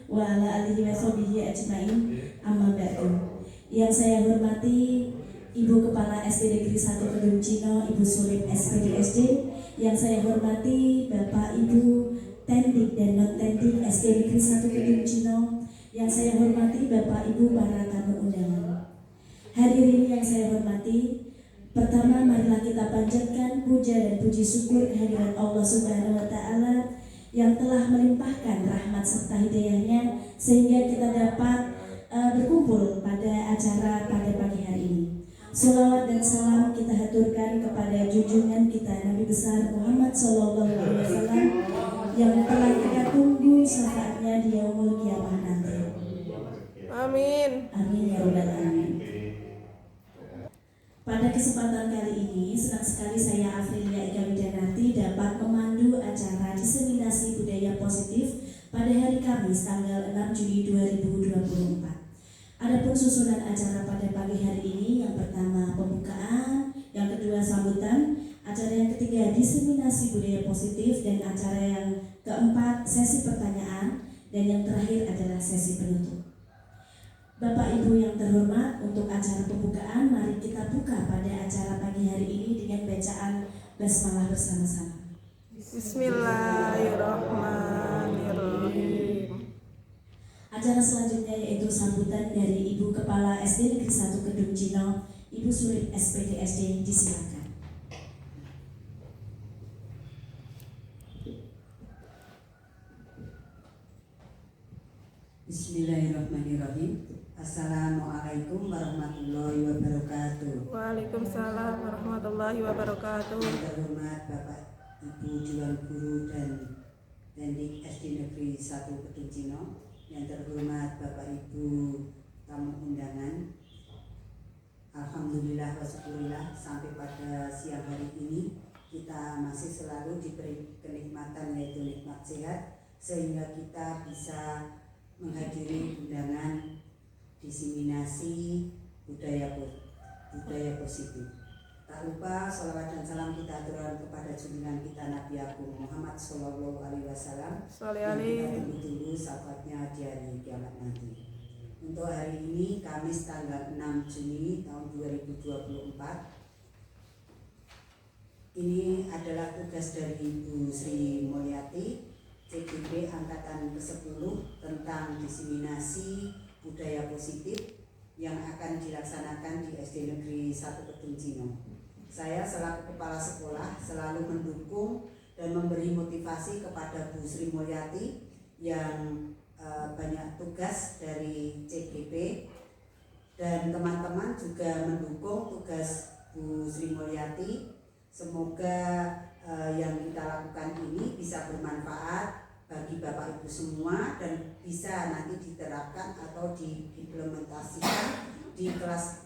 wa ala alihi wa sahbihi ajmain, amma ba'du. Yang saya hormati Ibu Kepala SD Negeri 1 Kedung Cino, Ibu Sulim SPDSD. Yang saya hormati Bapak Ibu Tendik dan Non-Tendik SD Negeri 1 Kedung Cino. Yang saya hormati Bapak Ibu para tamu undangan. Hadirin yang saya hormati, pertama marilah kita panjatkan puja dan puji syukur kehadirat Allah Subhanahu wa Ta'ala yang telah melimpahkan rahmat serta hidayahnya sehingga kita dapat berkumpul pada acara pada pagi hari ini. Salawat dan salam kita haturkan kepada junjungan kita Nabi besar Muhammad Sallallahu Alaihi Wasallam yang telah kita tunggu syafaatnya di yaumul qiyamah nanti. Amin. Amin ya rabbal alamin. Pada kesempatan kali ini, senang sekali saya Afrilia Ika Widanarti dapat memandu acara diseminasi budaya positif pada hari Kamis tanggal 6 Juni 2024. Adapun susunan acara pada pagi hari ini, yang pertama pembukaan, yang kedua sambutan, acara yang ketiga diseminasi budaya positif, dan acara yang keempat sesi pertanyaan, dan yang terakhir adalah sesi penutup. Bapak Ibu yang terhormat, untuk acara pembukaan mari kita buka pada acara pagi hari ini dengan bacaan basmalah bersama-sama. Bismillahirrahmanirrahim. Acara selanjutnya yaitu sambutan dari Ibu Kepala SD Negeri 1 Kedung Cino, Ibu Sulit SPDSD, disilakan. Bismillahirrahmanirrahim. Assalamualaikum warahmatullahi wabarakatuh. Waalaikumsalam warahmatullahi wabarakatuh. Yang terhormat Bapak Ibu Dewan Guru dan Tendik SD Negeri 1 Kedung Cino, yang terhormat Bapak Ibu tamu undangan, alhamdulillah wa syukurillah sampai pada siang hari ini kita masih selalu diberi kenikmatan yaitu nikmat sehat sehingga kita bisa menghadiri undangan diseminasi budaya positif. Tak lupa salawat dan salam kita aturkan kepada junjungan kita Nabi Agung Muhammad Sallallahu Alaihi Wasallam yang kita tunggu-tunggu syafaatnya di hari kiamat nanti. Untuk hari ini Kamis tanggal 6 Juni tahun 2024, ini adalah tugas dari Ibu Sri Mulyati CGP Angkatan ke-10 tentang diseminasi budaya positif yang akan dilaksanakan di SD Negeri 1 Kedung Cino. Saya selaku kepala sekolah selalu mendukung dan memberi motivasi kepada Bu Sri Mulyati yang banyak tugas dari CGP, dan teman-teman juga mendukung tugas Bu Sri Mulyati. Semoga yang kita lakukan ini bisa bermanfaat bagi Bapak Ibu semua dan bisa nanti diterapkan atau diimplementasikan di kelas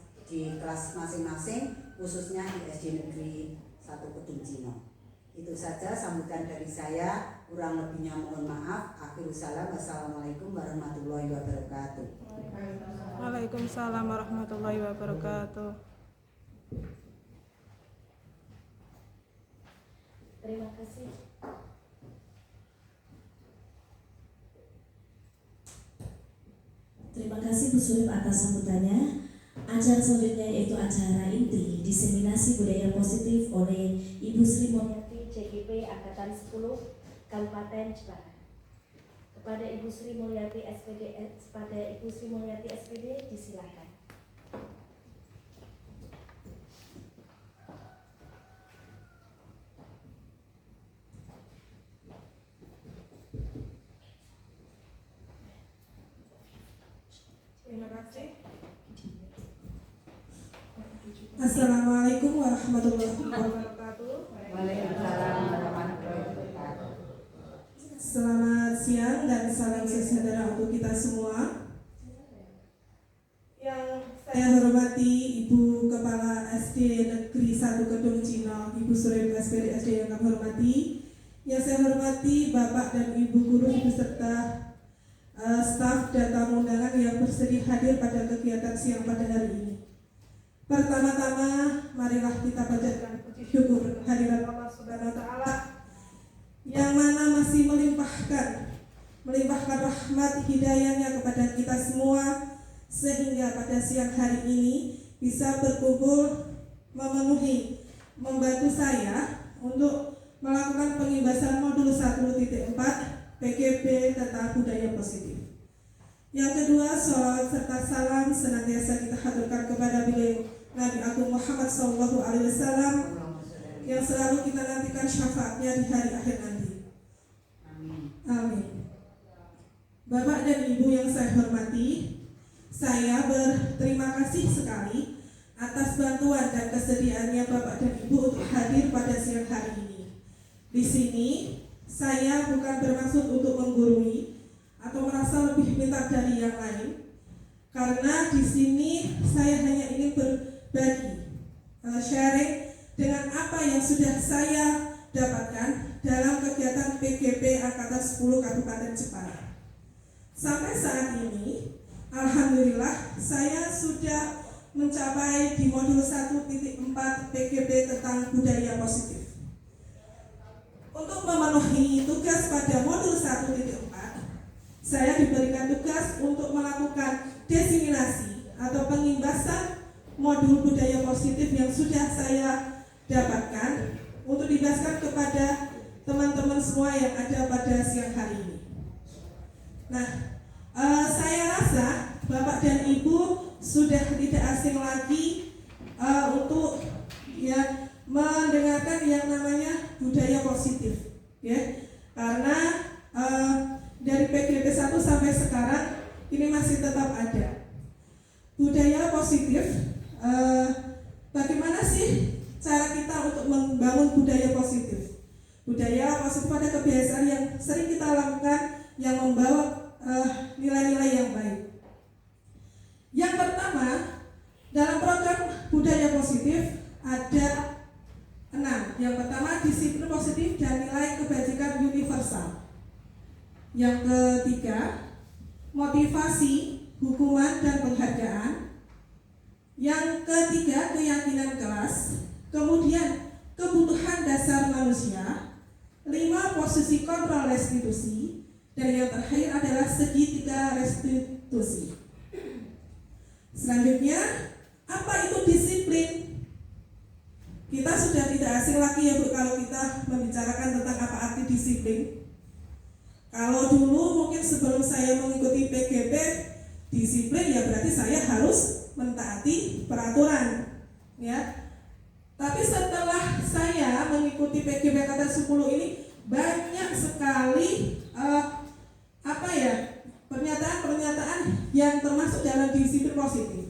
masing-masing, khususnya di SD Negeri 1 Kedung Cino. Itu saja sambutan dari saya, kurang lebihnya mohon maaf. Akhirul salam, wassalamualaikum warahmatullahi wabarakatuh. Waalaikumsalam warahmatullahi wabarakatuh. Terima kasih. Terima kasih Bu Sulim atas sambutannya. Acara selanjutnya yaitu acara inti diseminasi budaya positif oleh Ibu Sri Mulyati CGP Angkatan 10 Kabupaten Jepara. Kepada Ibu Sri Mulyati SPD, disilakan. Terima kasih. Assalamualaikum warahmatullahi wabarakatuh. Waalaikumsalam warahmatullahi wabarakatuh. Selamat siang dan salam sejahtera untuk kita semua. Yang saya hormati Ibu Kepala SD Negeri 1 Kedung Cino, Ibu Surim SPDSD yang kami hormati. Yang saya hormati Bapak dan Ibu guru beserta staf dan tamu undangan yang bersedia hadir pada kegiatan siang pada hari ini. Pertama-tama marilah kita panjatkan puji syukur kehadirat Allah Subhanahu wa Ta'ala yang mana masih melimpahkan melimpahkan rahmat hidayahnya kepada kita semua, sehingga pada siang hari ini bisa berkumpul membantu saya untuk melakukan pengimbasan modul 1.4 PKP tentang budaya positif. Yang kedua, sholawat serta salam senantiasa kita haturkan kepada beliau Nabi Agung Muhammad SAW yang selalu kita nantikan syafaatnya di hari akhir nanti. Amin. Bapak dan Ibu yang saya hormati, saya berterima kasih sekali atas bantuan dan kesediaannya Bapak dan Ibu untuk hadir pada siang hari ini. Di sini saya bukan bermaksud untuk menggurui atau merasa lebih pintar dari yang lain, karena di sini saya hanya ingin berbagi, sharing dengan apa yang sudah saya dapatkan dalam kegiatan PKP Angkatan 10 Kabupaten Jepara. Sampai saat ini, alhamdulillah saya sudah mencapai di modul 1.4 PKP tentang budaya positif. Untuk memenuhi tugas pada modul 1.4, saya diberikan tugas untuk melakukan diseminasi atau pengimbasan modul budaya positif yang sudah saya dapatkan untuk dibahaskan kepada teman-teman semua yang ada pada siang hari ini. Nah, saya rasa Bapak dan Ibu sudah tidak asing lagi untuk mendengarkan yang namanya budaya positif, ya, karena dari PKP 1 sampai sekarang ini masih tetap ada. Budaya positif, bagaimana sih cara kita untuk membangun budaya positif? Budaya positif pada kebiasaan yang sering kita lakukan yang membawa nilai-nilai yang baik. Yang pertama, dalam program budaya positif ada 6. Yang pertama, disiplin positif dan nilai kebajikan universal. Yang ketiga, motivasi, hukuman dan penghargaan. Yang ketiga, keyakinan kelas. Kemudian, kebutuhan dasar manusia. 5, posisi kontrol restitusi. Dan yang terakhir adalah segitiga restitusi. Selanjutnya, apa itu disiplin? Kita sudah tidak asing lagi ya Bu kalau kita membicarakan tentang apa arti disiplin. Kalau dulu mungkin sebelum saya mengikuti PKP, disiplin ya berarti saya harus mentaati peraturan, ya. Tapi setelah saya mengikuti PKP Angkatan 10 ini banyak sekali pernyataan-pernyataan yang termasuk dalam disiplin positif.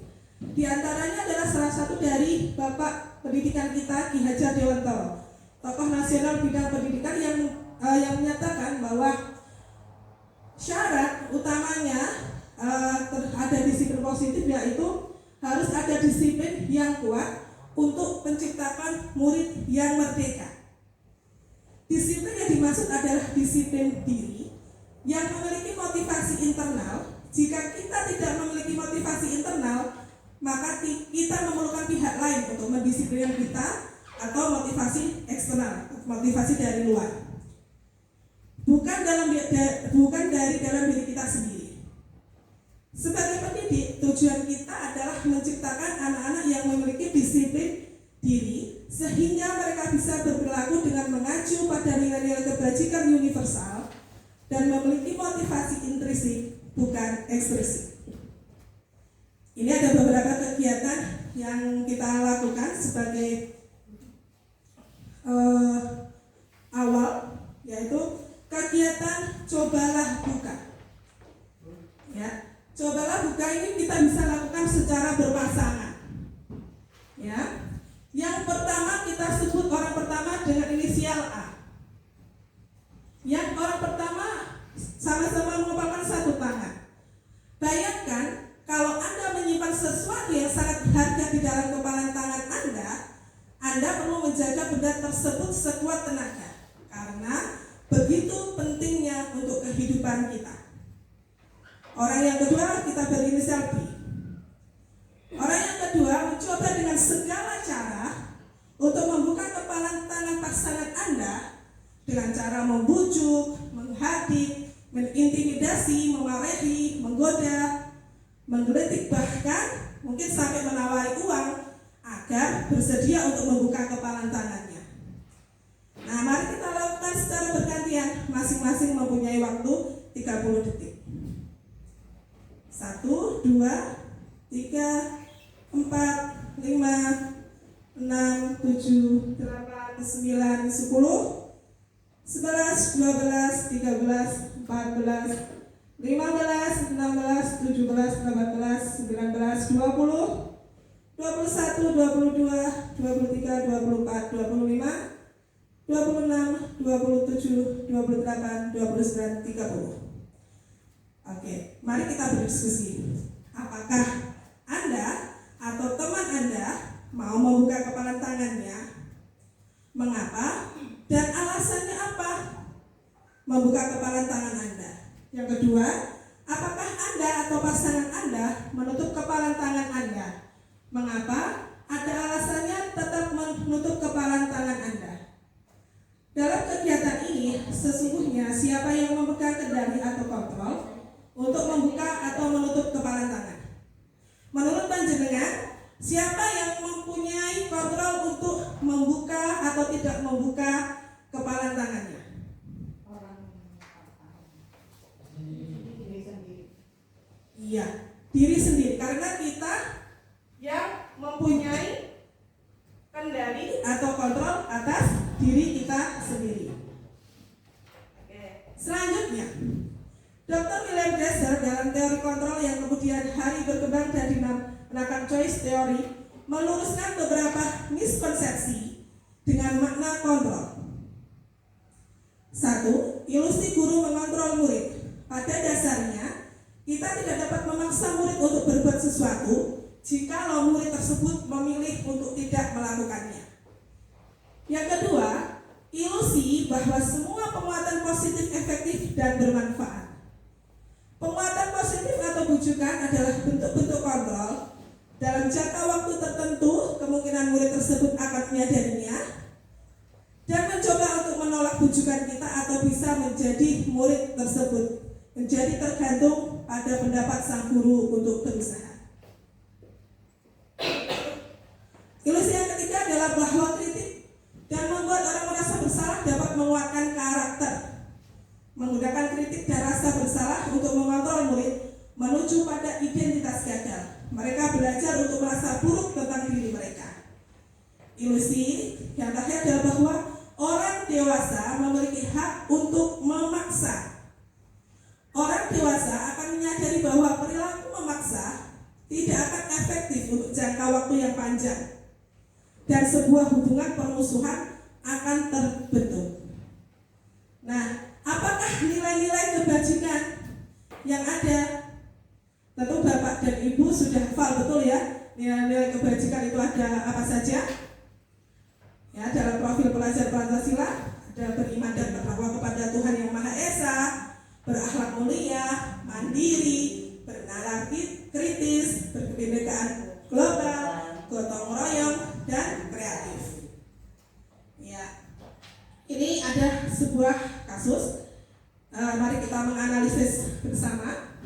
Di antaranya adalah salah satu dari Bapak Pendidikan kita Ki Hajar Dewantoro, tokoh nasional bidang pendidikan yang menyatakan bahwa syarat utamanya ada disiplin positif yaitu harus ada disiplin yang kuat untuk menciptakan murid yang merdeka. Disiplin yang dimaksud adalah disiplin diri yang memiliki motivasi internal. Jika kita tidak memiliki motivasi internal, maka kita memerlukan pihak lain untuk mendisiplinkan kita atau motivasi eksternal, motivasi dari luar. Bukan dari dalam diri kita sendiri. Sebagai pendidik, tujuan kita adalah menciptakan anak-anak yang memiliki disiplin diri sehingga mereka bisa berperilaku dengan mengacu pada nilai-nilai kebajikan universal dan memiliki motivasi intrinsik, bukan ekstrisik. Ini ada beberapa kegiatan yang kita lakukan sebagai awal, yaitu kegiatan Cobalah Buka. Ya, Cobalah Buka ini kita bisa lakukan secara berpasangan. Ya, yang pertama kita sebut orang pertama dengan inisial A. Yang orang pertama sama-sama mengepalkan satu tangan. Bayangkan kalau Anda menyimpan sesuatu yang sangat berharga di dalam kepalan tangan Anda perlu menjaga benda tersebut sekuat tenaga, karena begitu pentingnya untuk kehidupan kita. Orang yang kedua kita berinisial B. Orang yang kedua mencoba dengan segala cara untuk membuka kepalan tangan pasangan Anda dengan cara membujuk, menghadik, mengintimidasi, memarahi, menggoda, menggelitik, bahkan mungkin sampai menawari uang agar bersedia untuk membuka kepalan tangannya. Nah, mari kita lakukan secara bergantian, masing-masing mempunyai waktu 30 detik. 1, 2, 3, 4, 5, 6, 7, 8, 9, 10, 11, 12, 13, 14, 15, 16, 17, 18, 19, 20, 21, 22, 23, 24, 25, 26, 27, 28, 29, 30. Oke, mari kita berdiskusi. Apakah Anda atau teman Anda mau membuka kepalan tangannya? Mengapa? Dan alasannya apa? Membuka kepalan tangan Anda. Yang kedua, apakah Anda atau pasangan Anda menutup kepalan tangan Anda? Mengapa? Ada alasannya tetap menutup kepalan tangan Anda. Dalam kegiatan ini, sesungguhnya siapa yang memegang kendali atau kontrol untuk membuka atau menutup kepalan tangan? Menurut panjenengan, siapa yang mempunyai kontrol untuk membuka atau tidak membuka kepalan tangannya? Iya, diri sendiri. Karena kita yang mempunyai kendali atau kontrol atas diri kita sendiri. Selanjutnya, Dr. William Glasser dalam teori kontrol yang kemudian hari berkembang dan dinamakan choice theory meluruskan beberapa miskonsepsi dengan makna kontrol. 1. Ilusi guru mengontrol murid. Pada dasarnya, kita tidak dapat memaksa murid untuk berbuat sesuatu jikalau murid tersebut memilih untuk tidak melakukannya. Yang kedua, ilusi bahwa semua penguatan positif efektif dan bermanfaat. Penguatan positif atau bujukan adalah bentuk-bentuk kontrol. Dalam jangka waktu tertentu, kemungkinan murid tersebut akan menyadarinya dan mencoba untuk menolak bujukan kita atau bisa menjadi murid tersebut. Menjadi tergantung pada pendapat sang guru untuk berusaha. Ilusi yang ketiga adalah bahwa kritik dan membuat orang merasa bersalah dapat menguatkan karakter. Menggunakan kritik dan rasa bersalah untuk mengontrol murid menuju pada identitas gagal. Mereka belajar untuk merasa buruk tentang diri mereka. Ilusi yang terakhir adalah bahwa orang dewasa memiliki hak untuk memaksa. Orang dewasa akan menyadari bahwa perilaku memaksa tidak akan efektif untuk jangka waktu yang panjang dan sebuah hubungan permusuhan akan terbentuk. Nah, apakah nilai-nilai kebajikan yang ada? Tentu Bapak dan Ibu sudah hafal betul ya, nilai-nilai kebajikan itu ada apa saja? Ya, dalam profil pelajar Pancasila ada beriman dan bertakwa kepada Tuhan Yang Maha Esa, berakhlak mulia, mandiri, bernalar kritis, berkebinekaan global, gotong royong, dan kreatif. Ya, ini ada sebuah kasus. Mari kita menganalisis bersama.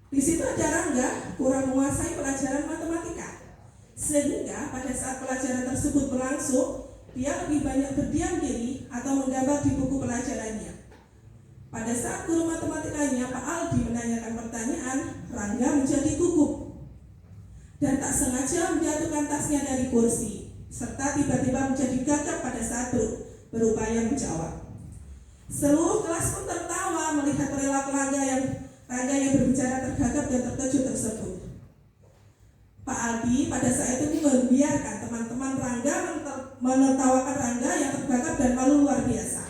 Di situ ada Rangga kurang menguasai pelajaran matematika, sehingga pada saat pelajaran tersebut berlangsung, dia lebih banyak berdiam diri atau menggambar di buku pelajarannya. Pada saat guru matematikanya Pak Aldi menanyakan pertanyaan, Rangga menjadi gugup dan tak sengaja menjatuhkan tasnya dari kursi, serta tiba-tiba menjadi gagap pada saat berupaya menjawab. Seluruh kelas pun tertawa melihat perilaku Rangga yang berbicara tergagap dan terkejut tersebut. Pak Aldi pada saat itu membiarkan teman-teman Rangga menertawakan Rangga yang tergagap dan malu luar biasa.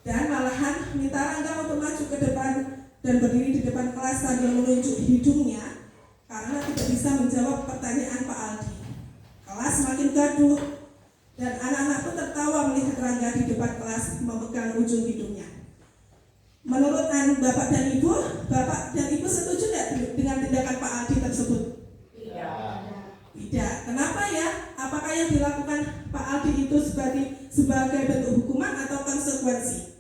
Dan malahan minta Rangga untuk maju ke depan dan berdiri di depan kelas sambil menunjuk hidungnya karena tidak bisa menjawab pertanyaan Pak Aldi. Kelas makin gaduh dan anak-anak pun tertawa melihat Rangga di depan kelas memegang ujung hidungnya. Menurut Bapak dan Ibu setuju tidak dengan tindakan Pak Aldi tersebut? Tidak. Kenapa ya? Apakah yang dilakukan Pak Aldi itu sebagai bentuk hukuman atau konsekuensi?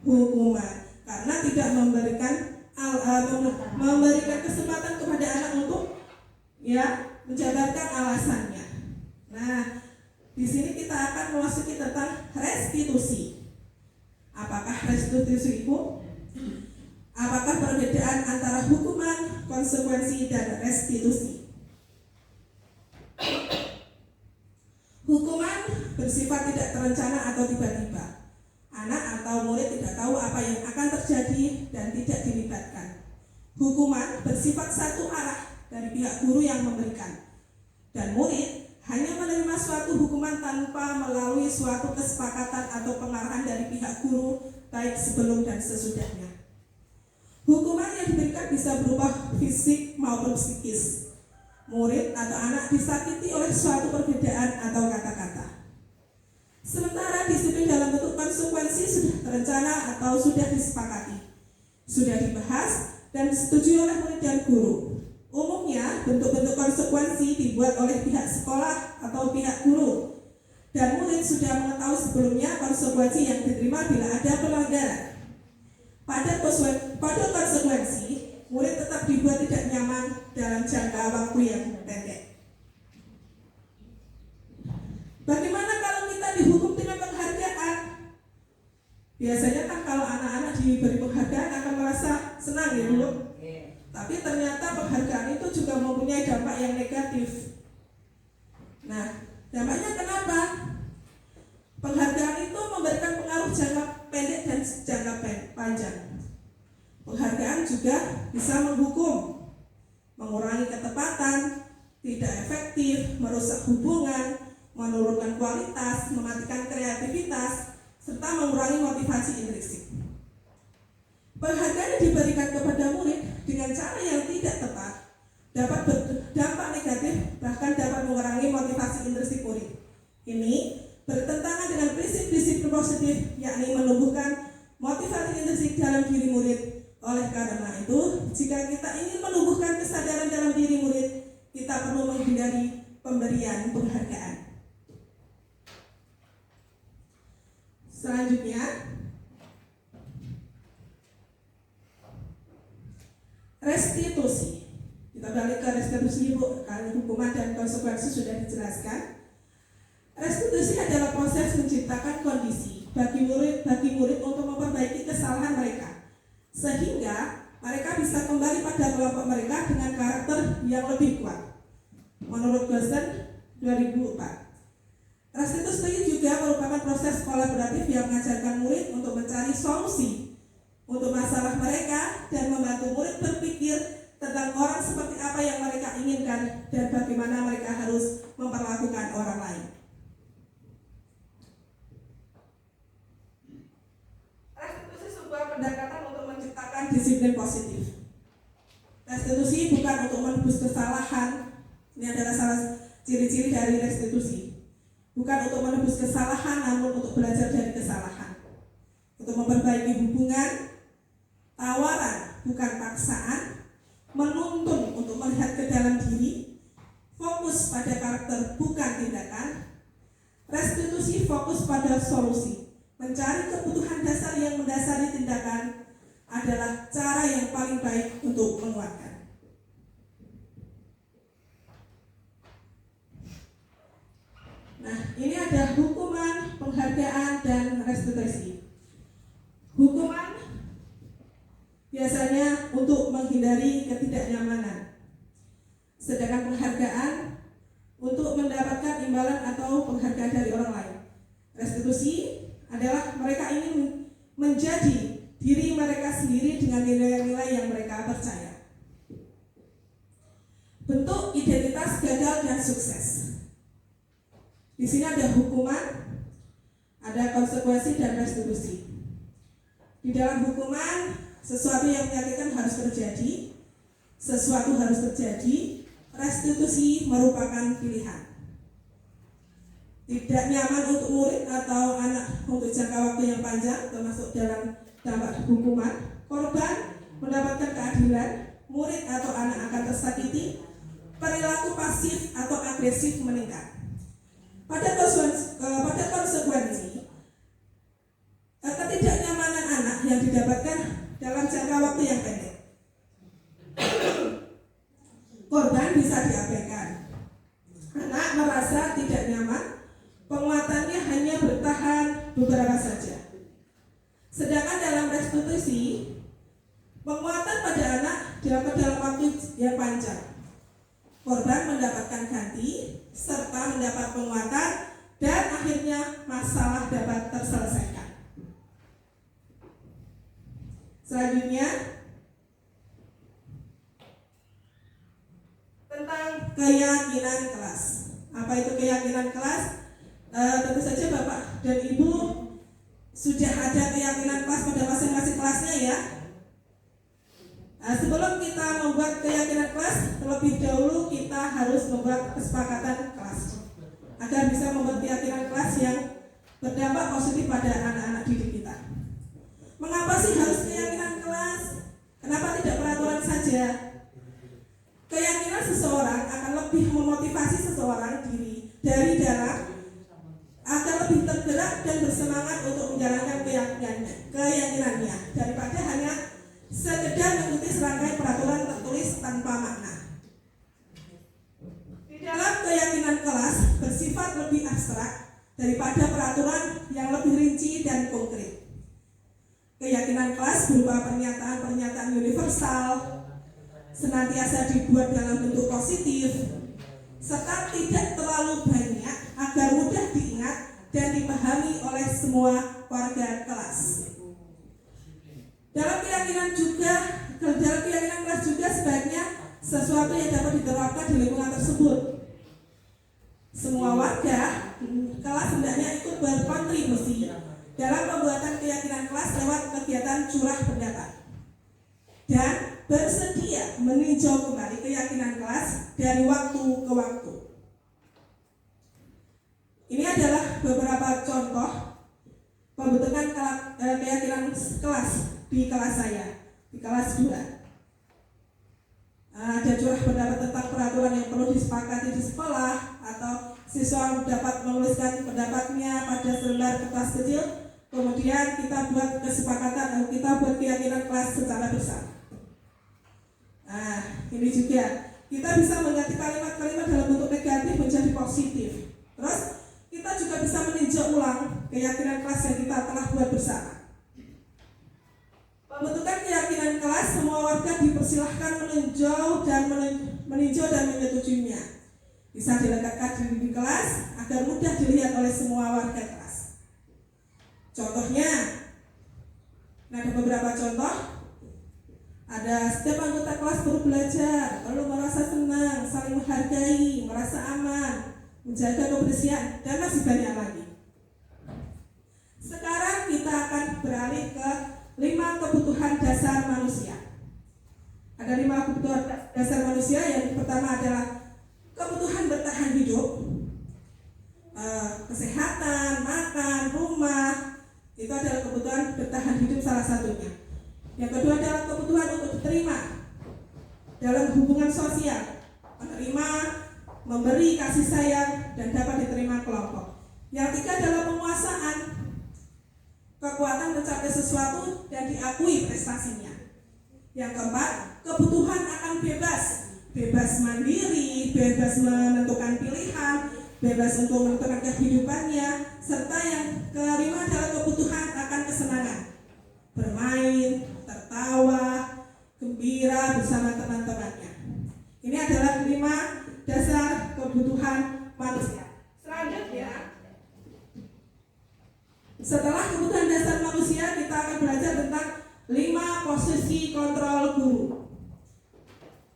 hukuman karena tidak memberikan kesempatan kepada anak untuk menjabarkan alasannya. Nah, di sini kita akan memasuki tentang restitusi. Apakah restitusi itu? Apakah perbedaan antara hukuman, konsekuensi, dan restitusi? Hukuman bersifat tidak terencana atau tiba-tiba. Anak atau murid tidak tahu apa yang akan terjadi dan tidak dilibatkan. Hukuman bersifat satu arah dari pihak guru yang memberikan, dan murid hanya menerima suatu hukuman tanpa melalui suatu kesepakatan atau pengarahan dari pihak guru, baik sebelum dan sesudahnya. Hukuman yang diberikan bisa berupa fisik maupun psikis. Murid atau anak disakiti oleh suatu perbedaan atau kata-kata. Sementara disiplin dalam bentuk konsekuensi sudah terencana atau sudah disepakati, sudah dibahas dan disetujui oleh murid dan guru. Umumnya bentuk-bentuk konsekuensi dibuat oleh pihak sekolah atau pihak guru, dan murid sudah mengetahui sebelumnya konsekuensi yang diterima bila ada pelanggaran. Pada konsekuensi, murid tetap dibuat tidak nyaman dalam jangka waktu yang pendek. Bagaimana kalau kita dihukum dengan penghargaan? Biasanya kan kalau anak-anak diberi penghargaan akan merasa senang ya Bu. Tapi ternyata penghargaan itu juga mempunyai dampak yang negatif. Nah, dampaknya kenapa? Penghargaan itu memberikan pengaruh jangka pendek dan jangka panjang. Penghargaan juga bisa menghukum, mengurangi ketepatan, tidak efektif, merusak hubungan, menurunkan kualitas, mematikan kreativitas, serta mengurangi motivasi intrinsik. Penghargaan yang diberikan kepada murid dengan cara yang tidak tepat dapat berdampak negatif, bahkan dapat mengurangi motivasi intrinsik murid. Ini bertentangan dengan prinsip-prinsip positif, yakni menumbuhkan motivasi intrinsik dalam diri murid. Oleh karena itu, jika kita ingin menumbuhkan kesadaran dalam diri murid, kita perlu menghindari pemberian penghargaan. Selanjutnya, restitusi. Kita balik ke restitusi Bu, karena hukuman dan konsekuensi sudah dijelaskan. Restitusi adalah proses menciptakan kondisi bagi murid untuk memperbaiki kesalahan mereka, sehingga mereka bisa kembali pada kelompok mereka dengan karakter yang lebih kuat. Menurut Gosen 2004. Restitusi juga merupakan proses kolaboratif yang mengajarkan murid untuk mencari solusi untuk masalah mereka dan membantu murid berpikir tentang orang seperti apa yang mereka inginkan dan bagaimana mereka harus memperlakukan orang lain. Restitusi sebuah pendekatan untuk menciptakan disiplin positif. Restitusi bukan untuk menebus kesalahan. Ini adalah salah ciri-ciri dari restitusi. Bukan untuk menebus kesalahan, namun untuk belajar dari kesalahan. Untuk memperbaiki hubungan, tawaran bukan paksaan, menuntun untuk melihat ke dalam diri, fokus pada karakter bukan tindakan. Restitusi fokus pada solusi, mencari kebutuhan dasar yang mendasari tindakan adalah cara yang paling baik untuk menguatkan. Nah, ini ada hukuman, penghargaan, dan restitusi. Hukuman biasanya untuk menghindari ketidaknyamanan, sedangkan penghargaan untuk mendapatkan imbalan atau penghargaan dari orang lain. Restitusi adalah mereka ingin menjadi diri mereka sendiri dengan nilai-nilai yang mereka percaya. Bentuk identitas gagal dan sukses. Di sini ada hukuman, ada konsekuensi dan restitusi. Di dalam hukuman, sesuatu yang menyakitkan harus terjadi, sesuatu harus terjadi. Restitusi merupakan pilihan. Tidak nyaman untuk murid atau anak untuk jangka waktu yang panjang, termasuk dalam dampak hukuman. Korban mendapatkan keadilan, murid atau anak akan tersakiti, perilaku pasif atau agresif meningkat. Pada konsekuensi, ketidaknyamanan anak bertahan beberapa saja. Sedangkan dalam restitusi, penguatan pada anak dilakukan dalam waktu yang panjang. Korban mendapatkan ganti serta mendapat penguatan dan akhirnya masalah dapat terselesaikan. Selanjutnya tentang keyakinan kelas. Apa itu keyakinan kelas? Tentu saja Bapak dan Ibu sudah ada keyakinan kelas pada masing-masing kelasnya ya. Sebelum kita membuat keyakinan kelas, terlebih dahulu kita harus membuat kesepakatan kelas agar bisa membuat keyakinan kelas yang berdampak positif pada anak-anak didik kita. Mengapa sih harus keyakinan kelas? Kenapa tidak peraturan saja? Keyakinan seseorang akan lebih memotivasi seseorang dari dalam agar lebih tergerak dan bersemangat untuk menjalankan keyakinannya daripada hanya sekedar mengikuti serangkaian peraturan tertulis tanpa makna. Di dalam keyakinan kelas bersifat lebih abstrak daripada peraturan yang lebih rinci dan konkret. Keyakinan kelas berupa pernyataan-pernyataan universal, senantiasa dibuat dalam bentuk positif, serta tidak terlalu banyak agar mudah diingat dan dipahami oleh semua warga kelas. Dalam keyakinan kelas juga sebaiknya sesuatu yang dapat diterapkan di lingkungan tersebut. Semua warga kelas hendaknya ikut berkontribusi dalam pembuatan keyakinan kelas lewat kegiatan curah pendapat dan bersedia meninjau kembali keyakinan kelas dari waktu ke waktu. Ini adalah beberapa contoh pembentukan keyakinan kelas di kelas saya, di kelas 2. Ada curah pendapat tentang peraturan yang perlu disepakati di sekolah, atau siswa dapat menuliskan pendapatnya pada selembar kertas kecil. Kemudian kita buat kesepakatan atau kita buat keyakinan kelas secara bersama. Ini juga kita bisa mengganti kalimat-kalimat dalam bentuk negatif menjadi positif. Terus kita juga bisa meninjau ulang keyakinan kelas yang kita telah buat bersama. Pembentukan keyakinan kelas, semua warga dipersilahkan meninjau dan menyetujuinya. Bisa dilekatkan di kelas agar mudah dilihat oleh semua warga kelas. Contohnya, ada beberapa contoh. Ada setiap anggota kelas perlu belajar, perlu merasa senang, saling menghargai, merasa aman, menjaga kebersihan, dan masih banyak lagi. Sekarang kita akan beralih ke 5 kebutuhan dasar manusia. Ada 5 kebutuhan dasar manusia. Yang pertama adalah kebutuhan bertahan hidup, kesehatan, makan, rumah. Itu adalah kebutuhan bertahan hidup salah satunya. Yang kedua adalah kebutuhan untuk diterima dalam hubungan sosial, menerima, memberi kasih sayang, dan dapat diterima kelompok. Yang ketiga adalah penguasaan, kekuatan mencapai sesuatu dan diakui prestasinya. Yang keempat, kebutuhan akan bebas mandiri, bebas menentukan pilihan, bebas untuk menentukan kehidupannya. Serta yang kelima adalah kebutuhan akan kesenangan, bermain, tertawa, gembira bersama teman-temannya. Ini adalah 5 dasar kebutuhan manusia. Selanjutnya, setelah kebutuhan dasar manusia, kita akan belajar tentang 5 posisi kontrol guru.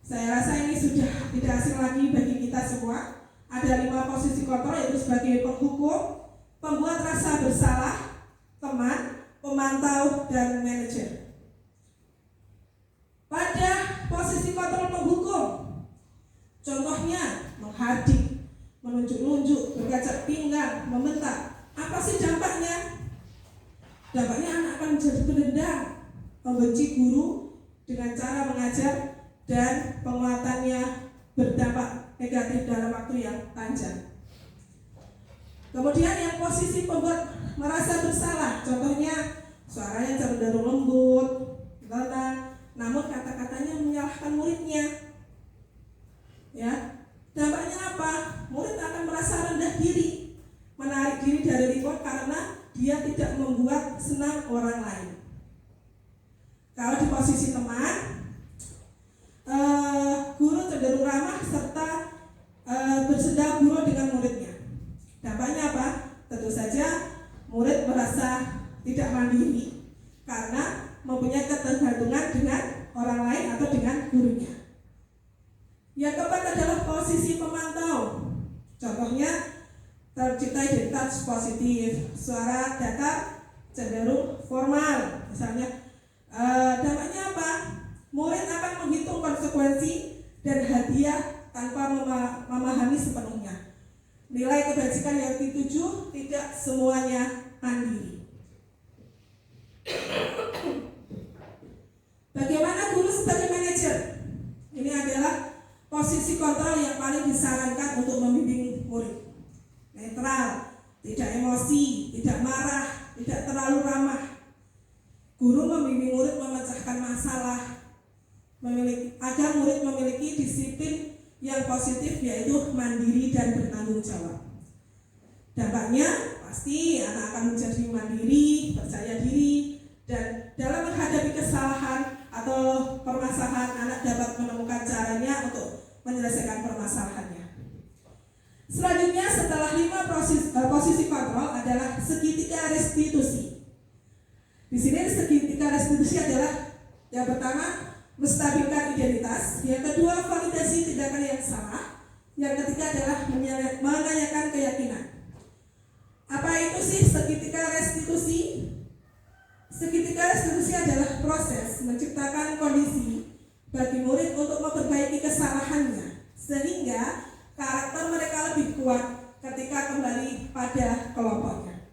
Saya rasa ini sudah tidak asing lagi bagi kita semua. Ada 5 posisi kontrol, yaitu sebagai penghukum, pembuat rasa bersalah, teman, pemantau, dan manajer. Pada posisi kontrol penghukum, contohnya menghadik, menunjuk-nunjuk, berkacak pinggang, membentak. Apa sih dampaknya? Dampaknya anak akan menjadi pendendam, membenci guru dengan cara mengajar, dan penguatannya berdampak negatif dalam waktu yang panjang. Kemudian yang posisi pembuat merasa bersalah, contohnya suaranya cenderung lembut, tenang, namun kata-katanya menyalahkan muridnya. Ya, dampaknya apa? Murid akan merasa rendah diri, menarik diri dari lingkungan karena dia tidak membuat senang orang lain. Kalau di posisi teman, guru cenderung ramah serta bersedia guru dengan muridnya. Dampaknya apa? Tentu saja murid merasa tidak mandiri karena mempunyai ketergantungan dengan orang lain atau dengan gurunya. Yang keempat adalah posisi pemantau. Contohnya tercipta identitas positif, suara datar cenderung formal. Misalnya, dampaknya apa? Murid akan menghitung konsekuensi dan hadiah tanpa memahami sepenuhnya. Nilai kebajikan yang dituju tidak semuanya mandiri. Bagaimana guru sebagai manajer? Ini adalah posisi kontrol yang paling disarankan untuk membimbing murid. Netral, tidak emosi, tidak marah, tidak terlalu ramah. Guru membimbing murid memecahkan masalah, agar murid memiliki disiplin yang positif, yaitu mandiri dan bertanggung jawab. Dampaknya pasti anak akan menjadi mandiri, percaya diri, dan dalam menghadapi kesalahan atau permasalahan anak dapat menemukan caranya untuk menyelesaikan permasalahannya. Selanjutnya setelah 5 posisi kontrol adalah segitiga restitusi. Di sini segitiga restitusi adalah yang pertama menstabilkan identitas, yang kedua validasi tindakan yang salah, yang ketiga adalah menanyakan keyakinan. Apa itu sih segitiga restitusi? Segitiga restitusi adalah proses menciptakan kondisi bagi murid untuk memperbaiki kesalahannya sehingga karakter mereka lebih kuat ketika kembali pada kelompoknya.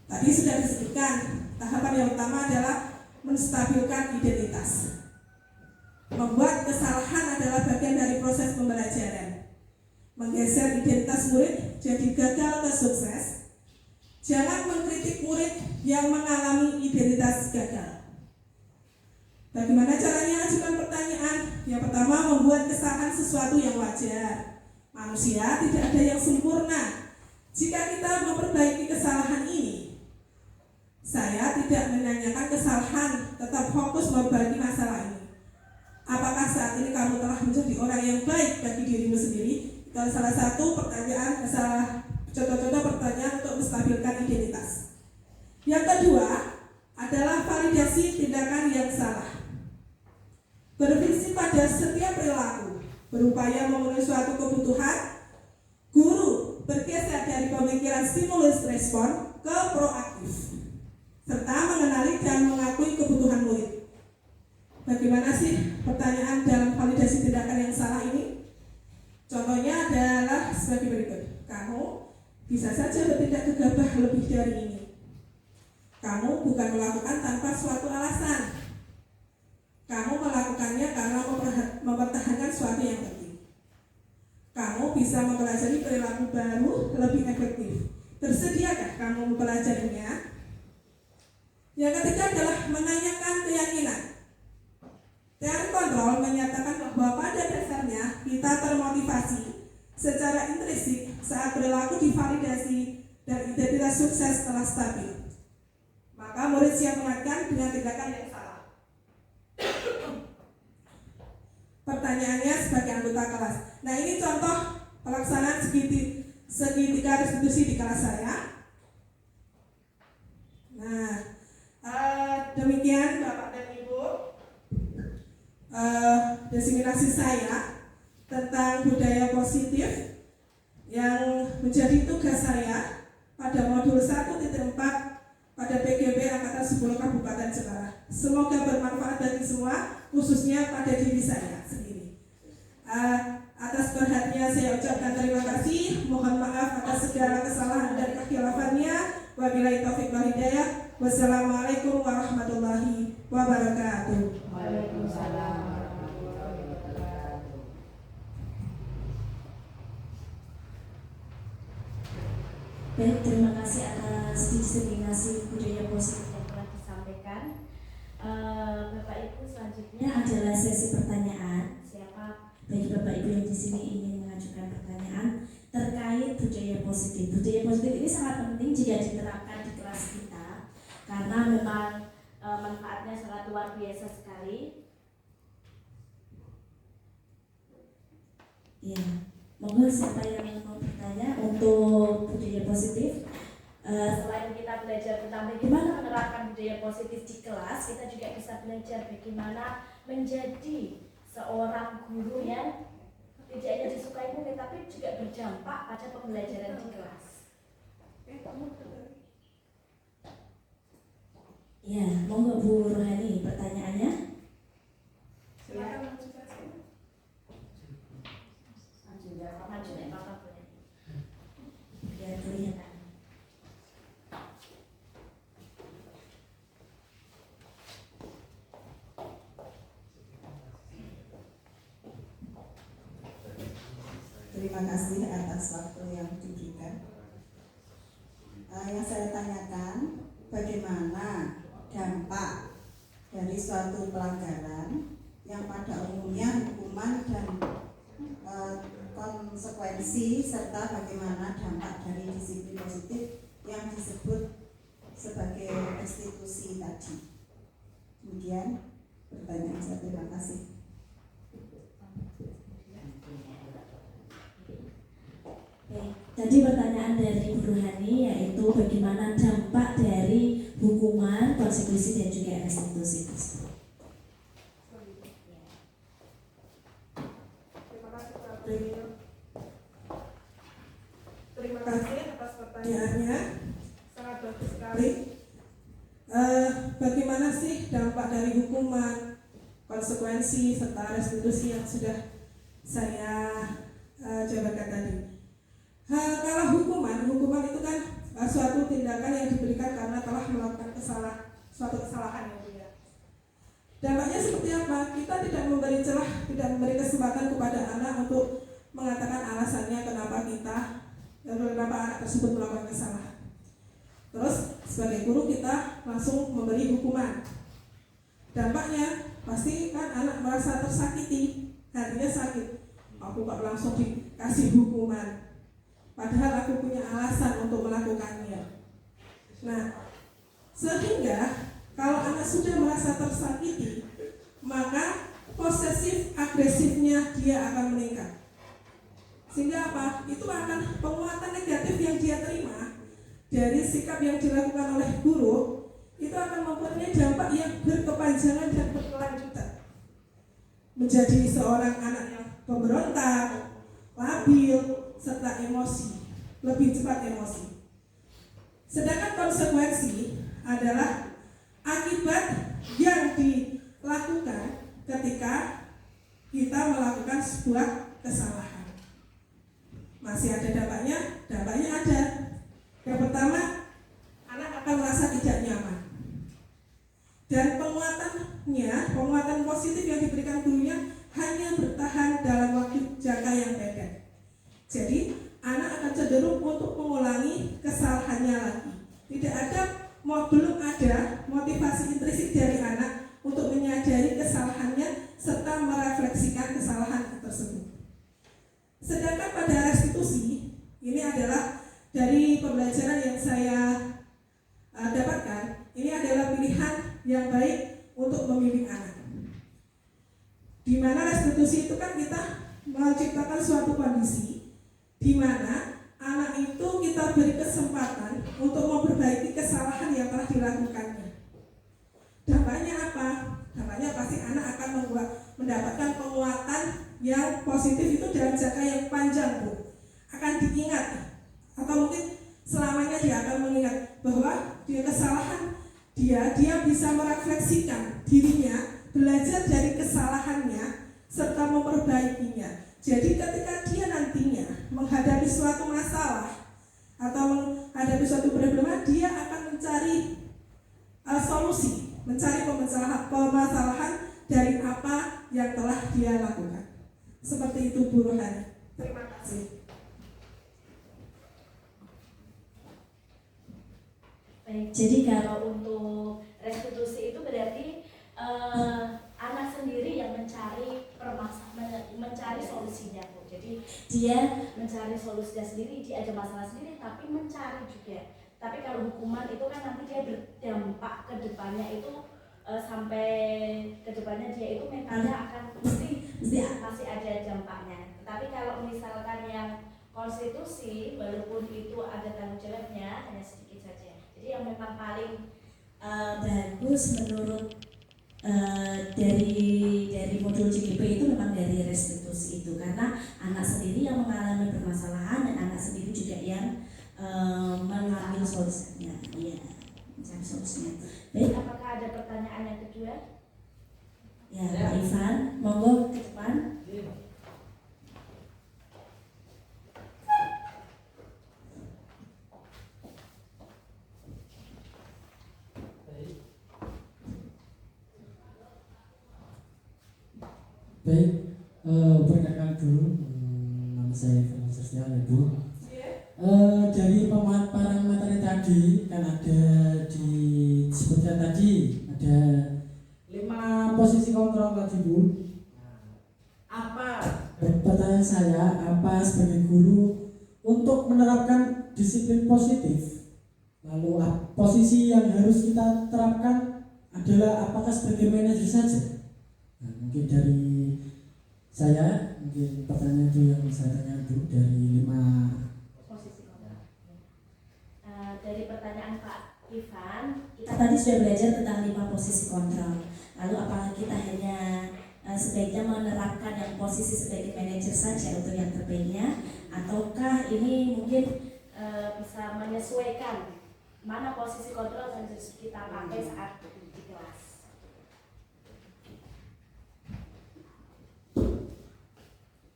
Tadi sudah disebutkan, tahapan yang utama adalah menstabilkan identitas. Membuat kesalahan adalah bagian dari proses pembelajaran. Menggeser identitas murid jadi gagal ke sukses. Jangan mengkritik murid yang mengalami identitas gagal. Bagaimana caranya? Ajukan pertanyaan. Yang pertama, membuat kesalahan sesuatu yang wajar. Manusia tidak ada yang sempurna. Jika kita memperbaiki kesalahan ini, saya tidak menanyakan kesalahan, tetap fokus memperbaiki masalah ini. Apakah saat ini kamu telah menjadi orang yang baik bagi dirimu sendiri? Itu salah satu pertanyaan, contoh-contoh pertanyaan untuk menstabilkan identitas. Yang kedua adalah validasi tindakan yang salah. Berfungsi pada setiap perilaku, berupaya memenuhi suatu kebutuhan. Guru bergeser dari pemikiran stimulus respon ke proaktif, serta mengenali dan mengakui kebutuhan murid. Bagaimana sih pertanyaan dalam validasi tindakan yang salah ini? Contohnya adalah sebagai berikut. Kamu bisa saja bertindak gegabah lebih dari ini. Kamu bukan melakukan tanpa suatu alasan. Kamu melakukannya karena mempertahankan suatu yang penting. Kamu bisa mempelajari perilaku baru lebih efektif. Bersediakah kamu mempelajarinya? Yang ketiga adalah menanyakan keyakinan. Teori kontrol menyatakan bahwa pada dasarnya kita termotivasi secara intrinsik saat perilaku divalidasi dan identitas sukses telah stabil. Maka murid siap mengaitkan dengan tindakan yang salah. Pertanyaannya sebagai anggota kelas. Nah, ini contoh pelaksanaan segitiga restitusi di kelas saya. Nah, demikian Bapak dan Ibu diseminasi saya tentang budaya positif yang menjadi tugas saya pada modul 1.4 pada PGB Angkatan 10 Kabupaten Jepara. Semoga bermanfaat bagi semua, khususnya pada diri saya sendiri. Atas perhatiannya saya ucapkan terima kasih. Mohon maaf atas segala kesalahan dan kekhilafan. Wabillahi taufiq wal hidayah. Wassalamualaikum warahmatullahi wabarakatuh. Waalaikumsalam. Baik, terima kasih atas diseminasi budaya positif yang telah disampaikan. Bapak Ibu, selanjutnya adalah sesi pertanyaan. Siapa bagi Bapak Ibu yang di sini ingin mengajukan pertanyaan, terkait budaya positif. Budaya positif ini sangat penting jika diterapkan di kelas kita karena memang manfaatnya sangat luar biasa sekali. Ya, monggo siapa yang mau bertanya untuk budaya positif? Selain kita belajar tentang bagaimana menerapkan budaya positif di kelas, kita juga bisa belajar bagaimana menjadi seorang guru yang tidak hanya disukai murid tapi juga berdampak pada pembelajaran di kelas. Ya, monggo Bu Rohani pertanyaannya. Silakan. Maju nek Bapak boleh. Biar kelihatan. Terima kasih atas waktu yang diberikan. Yang saya tanyakan, bagaimana dampak dari suatu pelanggaran yang pada umumnya hukuman dan konsekuensi serta bagaimana dampak dari disiplin positif yang disebut sebagai restitusi tadi. Kemudian pertanyaan saya, terima kasih. Tadi pertanyaan dari Bu Rohani yaitu bagaimana dampak dari hukuman, konsekuensi dan juga restitusi tersebut. Terima kasih Pak Premier. Terima kasih atas pertanyaannya. Pertanyaannya, Sangat bagus sekali. bagaimana sih dampak dari hukuman, konsekuensi serta restitusi yang sudah saya jabarkan tadi. Kalau hukuman itu kan suatu tindakan yang diberikan karena telah melakukan suatu kesalahan yang mulia. Dampaknya seperti apa? Kita tidak memberi celah, tidak memberi kesempatan kepada anak untuk mengatakan alasannya kenapa anak tersebut melakukan kesalahan. Terus sebagai guru kita langsung memberi hukuman. Dampaknya pasti kan anak merasa tersakiti, hatinya sakit. Aku kok langsung dikasih hukuman. Padahal aku punya alasan untuk melakukannya. Nah, sehingga kalau anak sudah merasa tersakiti, maka posesif agresifnya dia akan meningkat. Sehingga apa? Itu akan penguatan negatif yang dia terima dari sikap yang dilakukan oleh guru, itu akan mempunyai dampak yang berkepanjangan dan berkelanjutan. Menjadi seorang anak yang pemberontak, labil, serta emosi, lebih cepat emosi. Sedangkan konsekuensi adalah akibat yang dilakukan ketika kita melakukan sebuah kesalahan. Masih ada dampaknya? Dampaknya ada. Yang pertama, anak akan merasa tidak nyaman. Dan penguatan positif yang diberikan gurunya hanya bertahan dalam waktu jangka yang pendek. Jadi anak akan cenderung untuk mengulangi kesalahannya lagi. Belum ada motivasi intrinsik dari anak untuk menyadari kesalahannya serta merefleksikan kesalahan tersebut. Sedangkan pada restitusi, ini adalah dari pembelajaran yang saya dapatkan, ini adalah pilihan yang baik untuk membimbing anak. Di mana restitusi itu kan kita menciptakan suatu kondisi di mana anak itu kita beri kesempatan untuk memperbaiki kesalahan yang telah dilakukannya. Dampaknya apa? Dampaknya pasti anak akan mendapatkan penguatan yang positif itu dalam jangka yang panjang, Bu. Akan diingat, atau mungkin selamanya dia akan mengingat bahwa dia kesalahan dia bisa merefleksikan dirinya, belajar dari kesalahannya serta memperbaikinya. Jadi ketika dia nantinya menghadapi suatu masalah atau menghadapi suatu problema, dia akan mencari solusi, mencari permasalahan dari apa yang telah dia lakukan. Seperti itu Bu Rohani. Terima kasih. Baik, jadi kalau untuk restitusi itu berarti anak sendiri yang mencari solusinya, Bu. Jadi dia mencari solusinya sendiri, dia ada masalah sendiri, tapi mencari juga. Tapi kalau hukuman itu kan nanti dia berdampak ke depannya itu sampai ke depannya dia itu mentalnya akan masih ada dampaknya. Tapi kalau misalkan yang konstitusi, walaupun itu ada tanggung jawabnya hanya sedikit saja. Jadi yang memang paling bagus menurut dari modul JGP itu memang dari restitusi itu, karena anak sendiri yang mengalami permasalahan dan anak sendiri juga yang mengambil solusinya, ya, mencari solusinya. Baik, apakah ada pertanyaan yang kedua? Ya, Pak Ivan, monggo ke depan. Baik, perkenalkan dulu, nama saya Fernando Setiawan, Ibu. Dari pemaparan materi tadi kan ada disebutkan tadi ada 5 posisi kontrol tadi, Bu. Apa? Pertanyaan saya, apa sebagai guru untuk menerapkan disiplin positif? Lalu posisi yang harus kita terapkan adalah apakah sebagai manajer saja? Nah, mungkin dari saya, mungkin pertanyaan itu yang saya tanya Bu, dari 5 posisi kontrol. Dari pertanyaan Pak Ivan, kita tadi sudah belajar tentang 5 posisi kontrol. Lalu apakah kita hanya sebaiknya menerapkan yang posisi sebagai manajer saja untuk yang terbaiknya, ataukah ini mungkin bisa menyesuaikan mana posisi kontrol yang harus kita pakai saat di kelas?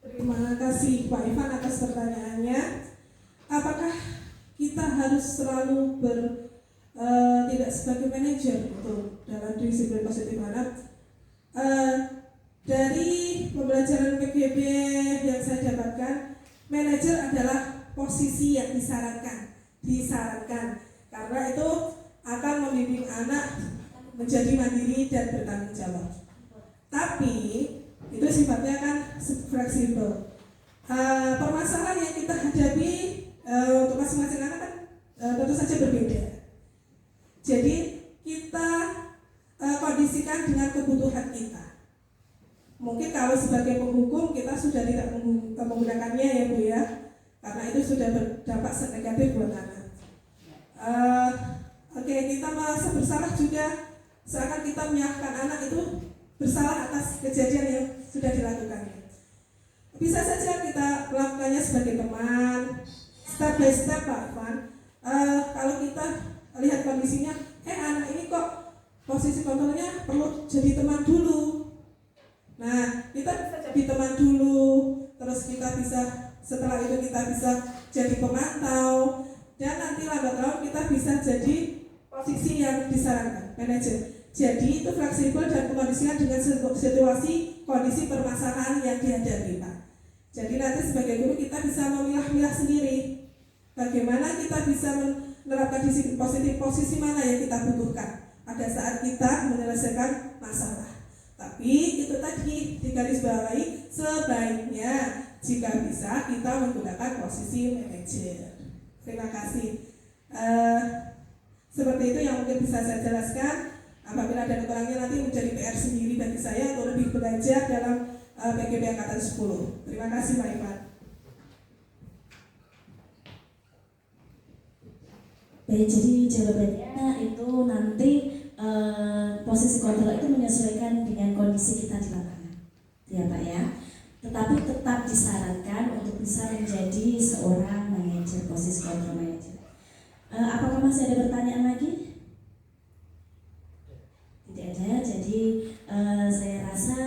Terima kasih Pak Ivan atas pertanyaannya. Apakah kita harus selalu tidak sebagai manajer untuk dalam disiplin positif anak? Dari pembelajaran PGB yang saya dapatkan, manajer adalah posisi yang disarankan karena itu akan membimbing anak menjadi mandiri dan bertanggung jawab. Tapi itu sifatnya kan fleksibel. Permasalahan yang kita hadapi untuk masing-masing anak kan tentu saja berbeda. Jadi kita kondisikan dengan kebutuhan kita. Mungkin kalau sebagai penghukum kita sudah tidak menggunakannya ya Bu ya, karena itu sudah berdampak negatif buat anak. Oke, kita merasa bersalah juga seakan kita menyalahkan anak itu bersalah atas kejadian yang sudah dilakukannya. Bisa saja kita melakukannya sebagai teman, step by step Pak Ivan. Kalau kita lihat kondisinya, anak ini kok posisi kontrolnya perlu jadi teman dulu. Nah, kita jadi teman dulu, terus kita bisa setelah itu kita bisa jadi pemantau, dan nanti lambat laun kita bisa jadi posisi yang disarankan, manajer. Jadi itu fleksibel dan mengkondisikan dengan situasi kondisi permasalahan yang dihadapi Pak. Jadi nanti sebagai guru kita bisa memilah-milah sendiri bagaimana kita bisa menerapkan disiplin positif, posisi mana yang kita butuhkan pada saat kita menyelesaikan masalah. Tapi itu tadi digarisbawahi, sebaiknya jika bisa kita menggunakan posisi manajer. Terima kasih. Seperti itu yang mungkin bisa saya jelaskan. Apabila ada kurangnya nanti menjadi PR sendiri bagi saya untuk lebih belajar dalam PGB Angkatan 10. Terima kasih Pak Ivan. Baik, jadi jawabannya itu nanti posisi kontrol itu menyesuaikan dengan kondisi kita di lapangan, ya Pak ya. Tetapi tetap disarankan untuk bisa menjadi seorang manajer, posisi kontrol manajer. Apakah masih ada pertanyaan lagi? Tidak ada. Jadi saya rasa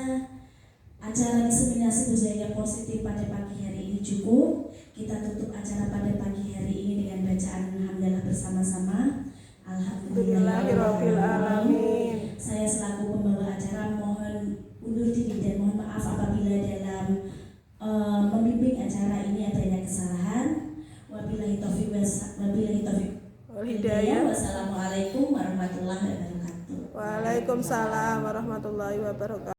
acara diseminasi budaya positif pada pagi hari ini cukup. Kita tutup acara pada pagi hari ini dengan bacaan hamdalah bersama-sama. Alhamdulillahirobbilalamin. Saya selaku pembawa acara mohon undur diri dan mohon maaf apabila dalam membimbing acara ini adanya kesalahan. Wabillahi taufiq wal hidayah. Wassalamualaikum warahmatullahi wabarakatuh. Waalaikumsalam warahmatullahi wabarakatuh.